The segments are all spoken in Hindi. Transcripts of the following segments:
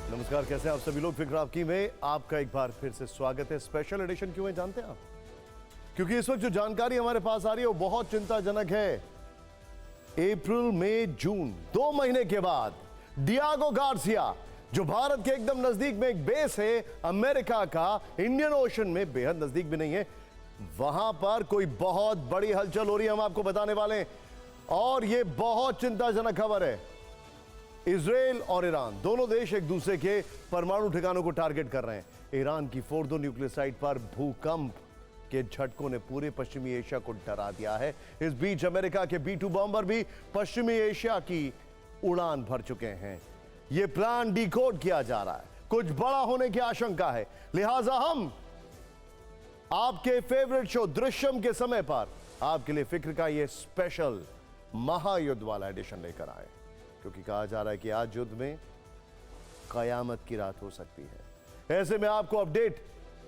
नमस्कार, कैसे हैं आप सभी लोग। फिक्र आपकी में आपका एक बार फिर से स्वागत है। स्पेशल एडिशन क्यों है जानते हैं आप? क्योंकि इस वक्त जो जानकारी हमारे पास आ रही है वो बहुत चिंताजनक है। अप्रैल, मई, जून 2 महीने के बाद डियागो गार्सिया, जो भारत के एकदम नजदीक में एक बेस है अमेरिका का, इंडियन ओशन में बेहद नजदीक भी नहीं है, वहां पर कोई बहुत बड़ी हलचल हो रही है, हम आपको बताने वाले हैं। और यह बहुत चिंताजनक खबर है। इजराइल और ईरान दोनों देश एक दूसरे के परमाणु ठिकानों को टारगेट कर रहे हैं। ईरान की फोर्डो न्यूक्लियर साइट पर भूकंप के झटकों ने पूरे पश्चिमी एशिया को डरा दिया है। इस बीच अमेरिका के B-2 बॉम्बर भी पश्चिमी एशिया की उड़ान भर चुके हैं। यह प्लान डिकोड किया जा रहा है, कुछ बड़ा होने की आशंका है। लिहाजा हम आपके फेवरेट शो दृश्यम के समय पर आपके लिए फिक्र का यह स्पेशल महायुद्ध वाला एडिशन लेकर आए, क्योंकि कहा जा रहा है कि आज युद्ध में कयामत की रात हो सकती है। ऐसे में आपको अपडेट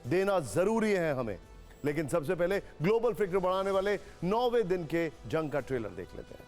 देना जरूरी है हमें। लेकिन सबसे पहले ग्लोबल फिक्र बढ़ाने वाले 9वें दिन के जंग का ट्रेलर देख लेते हैं।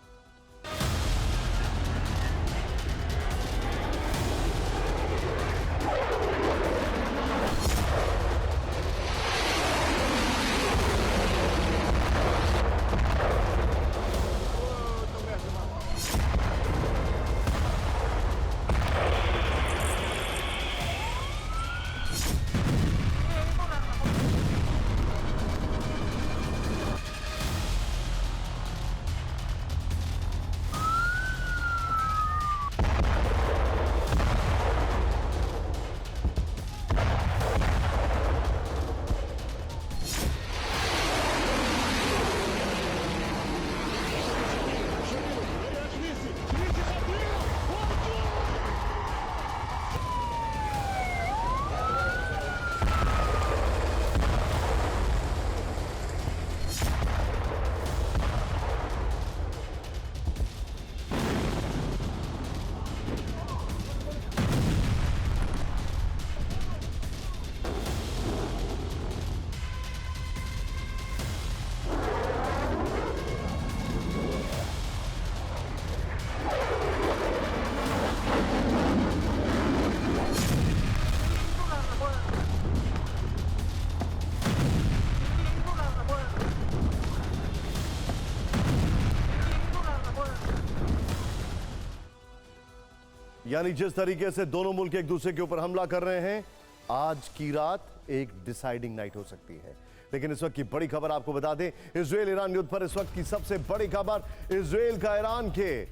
यानी जिस तरीके से दोनों मुल्क एक दूसरे के ऊपर हमला कर रहे हैं, आज की रात एक डिसाइडिंग नाइट हो सकती है। लेकिन इस वक्त की बड़ी खबर आपको बता दें, इजराइल ईरान युद्ध पर इस वक्त की सबसे बड़ी खबर, इजराइल का ईरान के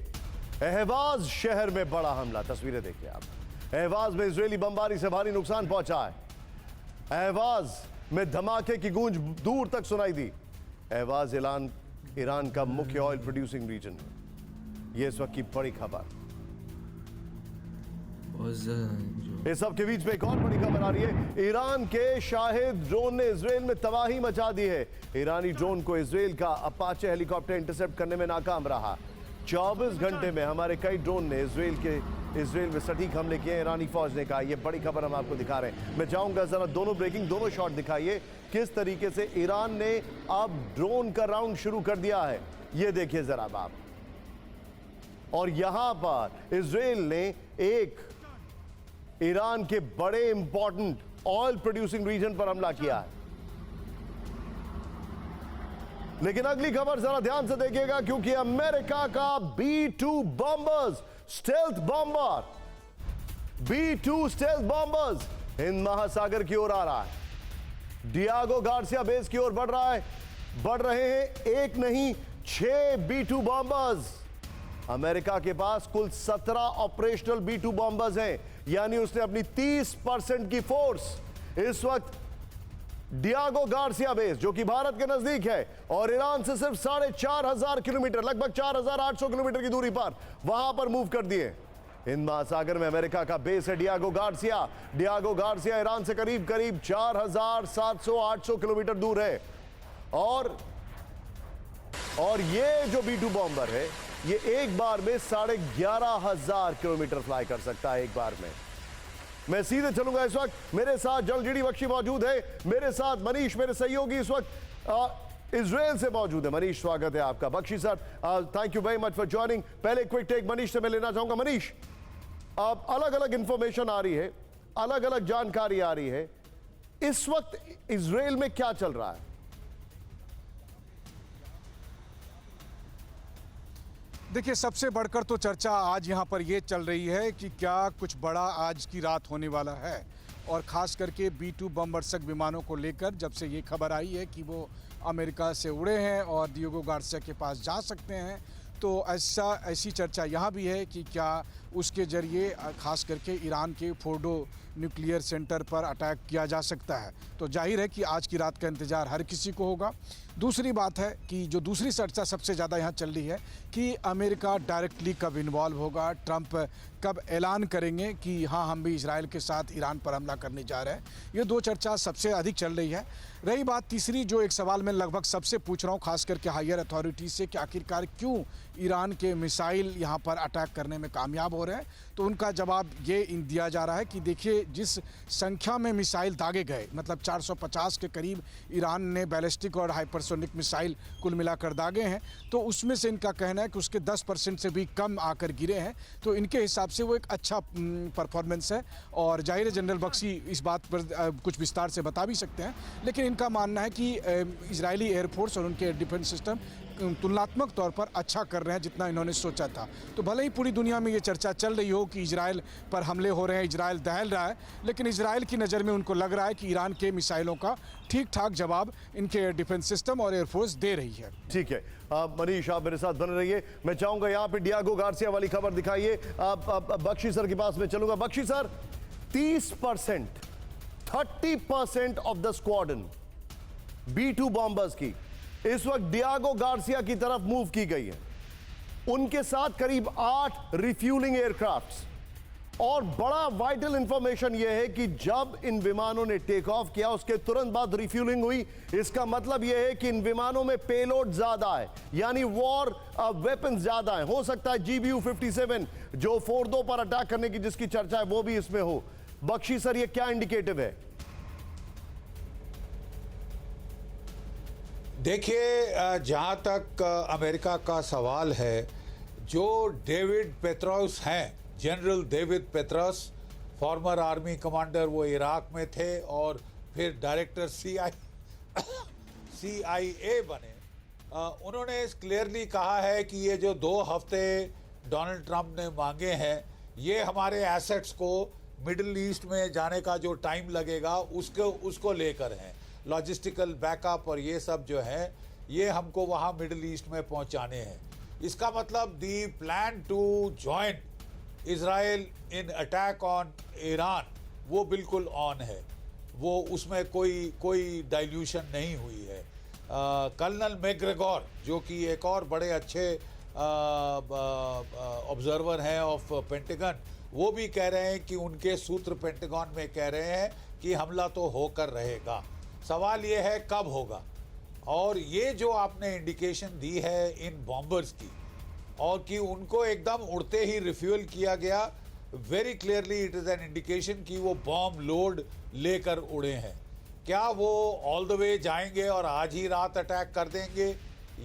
अहवाज शहर में बड़ा हमला। तस्वीरें देखिए आप। अहवाज में इजरायली बमबारी से भारी नुकसान पहुंचा है। अहवाज में धमाके की गूंज दूर तक सुनाई दी। अहवाज ईरान का मुख्य ऑयल प्रोड्यूसिंग रीजन। यह इस वक्त की बड़ी खबर। इस सब के बीच में एक और बड़ी खबर आ रही है। ईरान के शाहिद ड्रोन ने इजराइल में तबाही मचा दी है। ईरानी ड्रोन को इजराइल का अपाचे हेलीकॉप्टर इंटरसेप्ट करने में नाकाम रहा। 24 घंटे में हमारे कई ड्रोन ने इजराइल में सटीक हमले किए, ईरानी फौज ने कहा। यह बड़ी खबर हम आपको दिखा रहे हैं। मैं चाहूंगा जरा दोनों शॉट दिखाइए, किस तरीके से ईरान ने अब ड्रोन का राउंड शुरू कर दिया है। यह देखिए जरा आप। और यहां पर इजराइल ने एक ईरान के बड़े इंपॉर्टेंट ऑयल प्रोड्यूसिंग रीजन पर हमला किया है। लेकिन अगली खबर जरा ध्यान से देखिएगा, क्योंकि अमेरिका का B-2 bombers, stealth bomber, B-2 stealth bombers Hind महासागर की ओर आ रहा है। डियागो गार्सिया बेस की ओर बढ़ रहे हैं। एक नहीं 6 B-2 बॉम्बर्स। अमेरिका के पास कुल 17 ऑपरेशनल B-2 बॉम्बर्स हैं, यानी उसने अपनी 30% की फोर्स इस वक्त डियागो गार्सिया बेस, जो कि भारत के नजदीक है और ईरान से सिर्फ 4,500 किलोमीटर, लगभग 4,800 किलोमीटर की दूरी पर, वहां पर मूव कर दिए। हिंद महासागर में अमेरिका का बेस है Diego Garcia. Diego Garcia Iran से करीब 4,700-800 किलोमीटर दूर है। और ये जो B-2 बॉम्बर है, ये एक बार में 11,500 किलोमीटर फ्लाई कर सकता है एक बार में। मैं सीधे चलूंगा। इस वक्त मेरे साथ जलजीडी बख्शी मौजूद है, मेरे साथ मनीष, मेरे सहयोगी इस वक्त इजराइल से मौजूद है। मनीष, स्वागत है आपका। Bakshi sir, thank you very much for joining. पहले क्विक टेक मनीष से मैं लेना चाहूंगा। मनीष, अब अलग अलग इंफॉर्मेशन आ रही है, अलग अलग जानकारी आ रही है। इस वक्त इजराइल में क्या चल रहा है? देखिए, सबसे बढ़कर तो चर्चा आज यहाँ पर ये चल रही है कि क्या कुछ बड़ा आज की रात होने वाला है, और ख़ास करके B-2 बम वर्षक विमानों को लेकर जब से ये खबर आई है कि वो अमेरिका से उड़े हैं और डिएगो गार्सिया के पास जा सकते हैं, तो ऐसी चर्चा यहाँ भी है कि क्या उसके ज़रिए ख़ास करके ईरान के फोर्डो न्यूक्लियर सेंटर पर अटैक किया जा सकता है। तो जाहिर है कि आज की रात का इंतज़ार हर किसी को होगा। दूसरी बात है कि जो दूसरी चर्चा सबसे ज़्यादा यहाँ चल रही है कि अमेरिका डायरेक्टली कब इन्वॉल्व होगा, ट्रंप कब ऐलान करेंगे कि हाँ, हम भी इजराइल के साथ ईरान पर हमला करने जा रहे हैं। ये दो चर्चा सबसे अधिक चल रही है। रही बात तीसरी, जो एक सवाल मैं लगभग सबसे पूछ रहा हूँ, खास करके हायर अथॉरिटी से, कि आखिरकार क्यों ईरान के मिसाइल यहाँ पर अटैक करने में कामयाब हो रहे हैं, तो उनका जवाब ये दिया जा रहा है कि देखिए, जिस संख्या में मिसाइल दागे गए, मतलब 450 के करीब ईरान ने बैलिस्टिक और हाइपरसोनिक मिसाइल कुल मिलाकर दागे हैं, तो उसमें से इनका कहना है कि उसके 10% से भी कम आकर गिरे हैं। तो इनके हिसाब से वो एक अच्छा परफॉर्मेंस है, और जाहिर है जनरल बख्शी इस बात पर कुछ विस्तार से बता भी सकते हैं। लेकिन इनका मानना है कि इजरायली एयरफोर्स और उनके डिफेंस सिस्टम तुलनात्मक तौर पर अच्छा कर रहे हैं जितना इन्होंने सोचा था। तो भले ही पूरी दुनिया में ये चर्चा चल रही हो कि इजराइल पर हमले हो रहे हैं, इजराइल दहल रहा है, लेकिन इजराइल की नज़र में उनको लग रहा है कि ईरान के मिसाइलों का ठीक ठाक जवाब इनके डिफेंस सिस्टम और एयरफोर्स दे रही है। ठीक है, मनीष आप मेरे साथ बने रहिए। मैं चाहूंगा यहाँ पे डिएगो गार्सिया वाली खबर दिखाइए। बख्शी सर के पास में चलूंगा। Bakshi sir, 30% 30% of the squadron B-2 bombers की इस वक्त डिएगो गार्सिया की तरफ मूव की गई है। उनके साथ करीब 8 रिफ्यूलिंग एयरक्राफ्ट्स, और बड़ा वाइटल इंफॉर्मेशन यह है कि जब इन विमानों ने टेक ऑफ किया उसके तुरंत बाद रिफ्यूलिंग हुई। इसका मतलब यह है कि इन विमानों में पेलोड ज्यादा है, यानी वॉर वेपन्स ज्यादा है। हो सकता है GBU-57 जो फोर्डो पर अटैक करने की जिसकी चर्चा है वो भी इसमें हो। बख्शी सर, ये क्या इंडिकेटिव है? देखिए, जहाँ तक अमेरिका का सवाल है, जो डेविड पेट्रोस हैं, general David Petros, farmer army commander, वो इराक में थे और फिर डायरेक्टर CIA बने। उन्होंने क्लियरली कहा है कि ये जो 2 हफ्ते डोनाल्ड ट्रंप ने मांगे हैं, ये हमारे एसेट्स को मिडिल ईस्ट में जाने का जो टाइम लगेगा उसको लेकर हैं। लॉजिस्टिकल बैकअप और ये सब जो है, ये हमको वहाँ मिडिल ईस्ट में पहुँचाने हैं। इसका मतलब the plan to join Israel in attack on Iran वो बिल्कुल ऑन है, वो उसमें कोई डाइल्यूशन नहीं हुई है। कर्नल मैकग्रेगोर, जो कि एक और बड़े अच्छे ऑब्जर्वर हैं ऑफ पेंटागन, वो भी कह रहे हैं कि उनके सूत्र पेंटागन में कह रहे हैं कि हमला तो होकर रहेगा। सवाल ये है कब होगा। और ये जो आपने इंडिकेशन दी है इन बॉम्बर्स की, और कि उनको एकदम उड़ते ही रिफ्यूल किया गया, very clearly it is an indication कि वो बॉम्ब लोड लेकर उड़े हैं। क्या वो ऑल द वे जाएंगे और आज ही रात अटैक कर देंगे,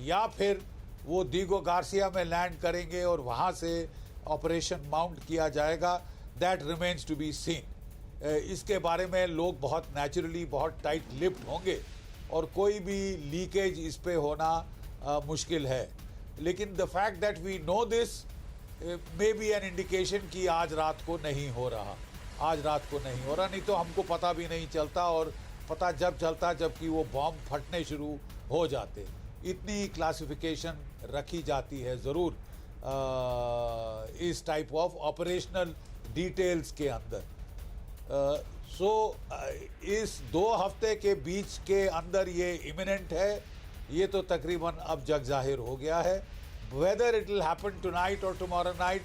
या फिर वो डिएगो गार्सिया में लैंड करेंगे और वहाँ से ऑपरेशन माउंट किया जाएगा, that remains to be seen. इसके बारे में लोग बहुत नेचुरली बहुत टाइट लिप्ड होंगे और कोई भी लीकेज इस पे होना मुश्किल है। लेकिन the fact that we know this may be an indication कि आज रात को नहीं हो रहा, आज रात को नहीं हो रहा। नहीं तो हमको पता भी नहीं चलता, और पता जब चलता जबकि वो बॉम्ब फटने शुरू हो जाते। इतनी क्लासिफिकेशन रखी जाती है ज़रूर इस टाइप ऑफ ऑपरेशनल डिटेल्स के अंदर। इस 2 हफ्ते के बीच के अंदर ये इमिनेंट है, ये तो तकरीबन अब जग जाहिर हो गया है। Whether it will happen tonight और tomorrow night,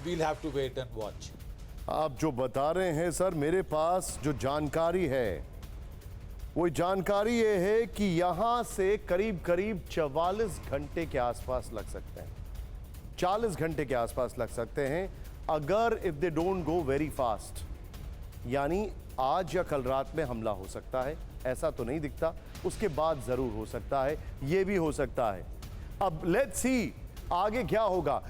we'll have to wait and watch. आप जो बता रहे हैं सर, मेरे पास जो जानकारी है वो जानकारी ये है कि यहां से करीब 44 घंटे के आसपास लग सकते हैं, 40 घंटे के आसपास लग सकते हैं, अगर if they don't go very fast. यानी आज या कल रात में हमला हो सकता है, ऐसा तो नहीं दिखता, उसके बाद जरूर हो सकता है, ये भी हो सकता है। अब लेट्स सी आगे क्या होगा।